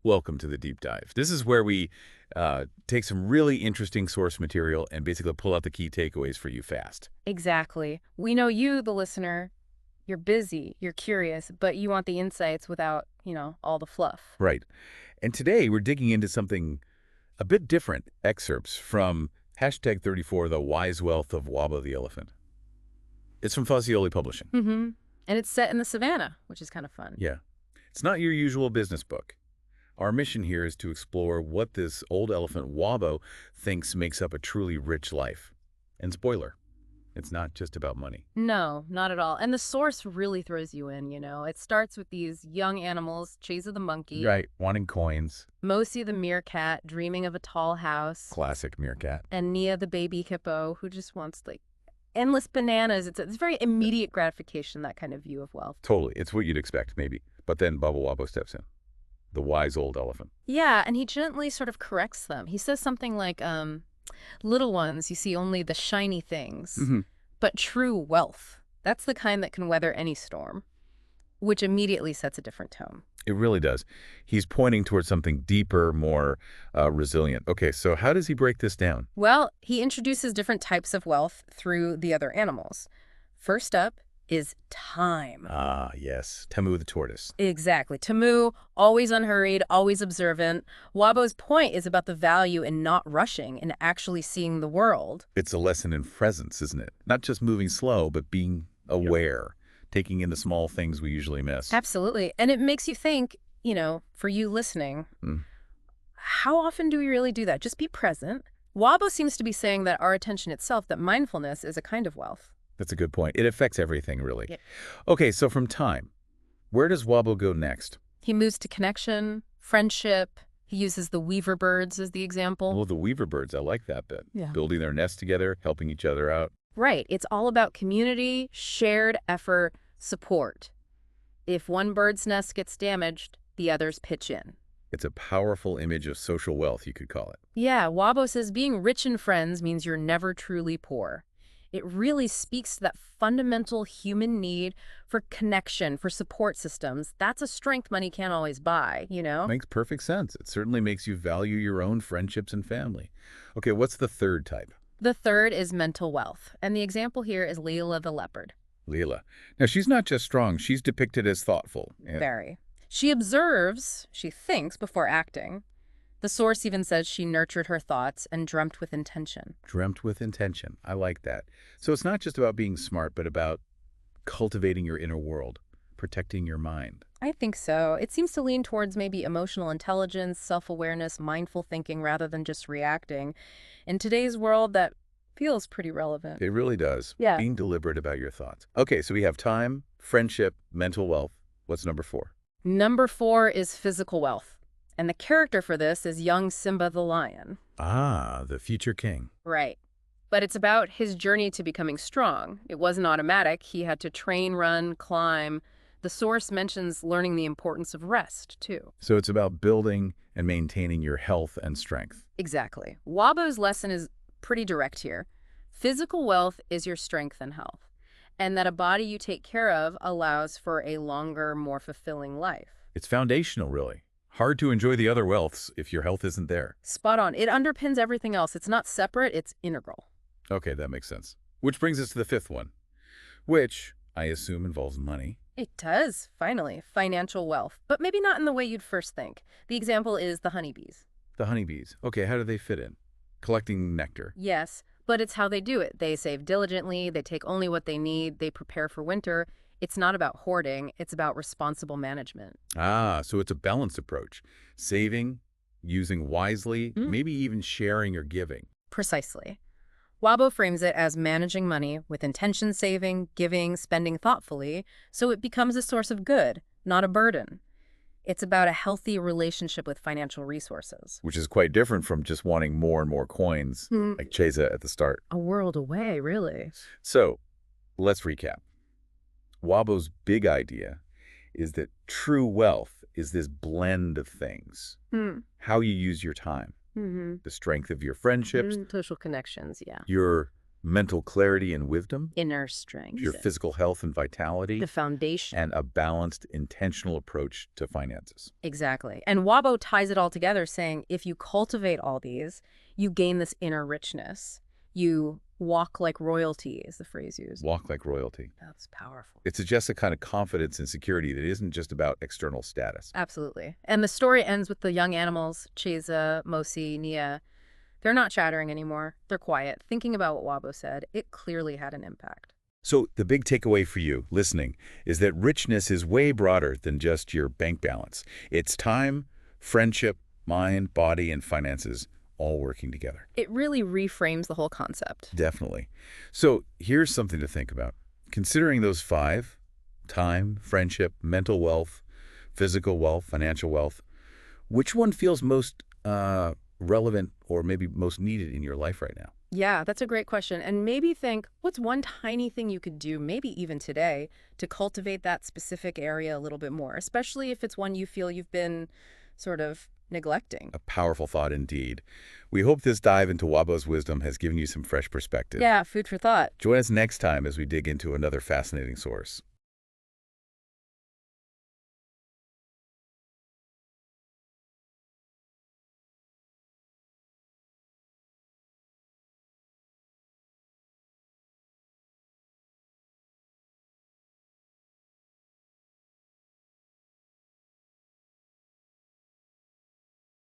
Welcome to the deep dive. This is where we take some really interesting source material and basically pull out the key takeaways for you fast. Exactly. We know you, the listener, you're busy, you're curious, but you want the insights without, all the fluff. Right. And today we're digging into something a bit different, excerpts from hashtag 34, The Wise Wealth of Wabo the Elephant. It's from Fuzzioli Publishing. Mm-hmm. And it's set in the savannah, which is kind of fun. Yeah. It's not your usual business book. Our mission here is to explore what this old elephant Wabo thinks makes up a truly rich life. And spoiler, it's not just about money. No, not at all. And the source really throws you in. It starts with these young animals, Chesa the monkey, Right, wanting coins. Mosi the meerkat dreaming of a tall house, Classic meerkat. and Nia the baby hippo who just wants like endless bananas. It's very immediate gratification, that kind of view of wealth. Totally, it's what you'd expect, maybe. But then Baba Wabo steps in. The wise old elephant. Yeah, and he gently sort of corrects them. He says something like, little ones, you see only the shiny things, Hmm. but true wealth, that's the kind that can weather any storm, which immediately sets a different tone. It really does. He's pointing towards something deeper, more resilient. Okay, so how does he break this down? Well, he introduces different types of wealth through the other animals. First up is time. Ah, yes. Temu the tortoise. Exactly. Tamu, always unhurried, always observant. Wabo's point is about the value in not rushing and actually seeing the world. It's a lesson in presence, isn't it? Not just moving slow, but being aware, taking in the small things we usually miss. Absolutely. And it makes you think, for you listening, Mm. how often do we really do that? Just be present. Wabo seems to be saying that our attention itself, that mindfulness is a kind of wealth. That's a good point. It affects everything, really. Yeah. Okay, so from time, where does Wabo go next? He moves to connection, friendship. He uses the weaver birds as the example. Oh, the weaver birds. I like that bit. Yeah. Building their nest together, helping each other out. Right. It's all about community, shared effort, support. If one bird's nest gets damaged, the others pitch in. It's a powerful image of social wealth, you could call it. Yeah, Wabo says being rich in friends means you're never truly poor. It really speaks to that fundamental human need for connection, for support systems. That's a strength money can't always buy. Makes perfect sense. It certainly makes you value your own friendships and family. Okay, what's the third type? The third is mental wealth, and the example here is Leela the leopard. Leela. Now, she's not just strong. She's depicted as thoughtful. Very. She observes, she thinks before acting. The source even says she nurtured her thoughts and dreamt with intention. Dreamt with intention. I like that. So it's not just about being smart, but about cultivating your inner world, protecting your mind. I think so. It seems to lean towards maybe emotional intelligence, self-awareness, mindful thinking rather than just reacting. In today's world, that feels pretty relevant. It really does. Yeah. Being deliberate about your thoughts. Okay, so we have time, friendship, mental wealth. What's number 4? Number 4 is physical wealth. And the character for this is young Simba the lion. Ah, the future king. Right. But it's about his journey to becoming strong. It wasn't automatic. He had to train, run, climb. The source mentions learning the importance of rest, too. So it's about building and maintaining your health and strength. Exactly. Wabo's lesson is pretty direct here. Physical wealth is your strength and health, and that a body you take care of allows for a longer, more fulfilling life. It's foundational, really. Hard to enjoy the other wealths if your health isn't there. Spot on. It underpins everything else. It's not separate, it's integral. Okay, that makes sense. Which brings us to the 5th one, which I assume involves money. It does, finally. Financial wealth, but maybe not in the way you'd first think. The example is the honeybees. The honeybees. Okay, how do they fit in? Collecting nectar. Yes, but it's how they do it. They save diligently, they take only what they need, they prepare for winter. It's not about hoarding, it's about responsible management. Ah, so it's a balanced approach. Saving, using wisely, Mm. maybe even sharing or giving. Precisely. Wabo frames it as managing money with intention saving, giving, spending thoughtfully, so it becomes a source of good, not a burden. It's about a healthy relationship with financial resources. Which is quite different from just wanting more and more coins, like Chesa at the start. A world away, really. So, let's recap. Wabo's big idea is that true wealth is this blend of things. How you use your time, Mm-hmm. the strength of your friendships, Social connections, yeah. your mental clarity and wisdom, Inner strength. your physical health and vitality, The foundation. and a balanced, intentional approach to finances. Exactly. And Wabo ties it all together, saying if you cultivate all these, you gain this inner richness. You walk like royalty, is the phrase used. Walk like royalty. That's powerful. It suggests a kind of confidence and security that isn't just about external status. Absolutely. And the story ends with the young animals, Cheza, Mosi, Nia. They're not chattering anymore. They're quiet, thinking about what Wabo said. It clearly had an impact. So the big takeaway for you, listening, is that richness is way broader than just your bank balance. It's time, friendship, mind, body, and finances all working together. It really reframes the whole concept. Definitely. So here's something to think about. Considering those five, time, friendship, mental wealth, physical wealth, financial wealth, which one feels most relevant or maybe most needed in your life right now? Yeah, that's a great question. And maybe think, what's one tiny thing you could do, maybe even today, to cultivate that specific area a little bit more, especially if it's one you feel you've been sort of neglecting. A powerful thought indeed. We hope this dive into Wabo's wisdom has given you some fresh perspective. Yeah, food for thought. Join us next time as we dig into another fascinating source.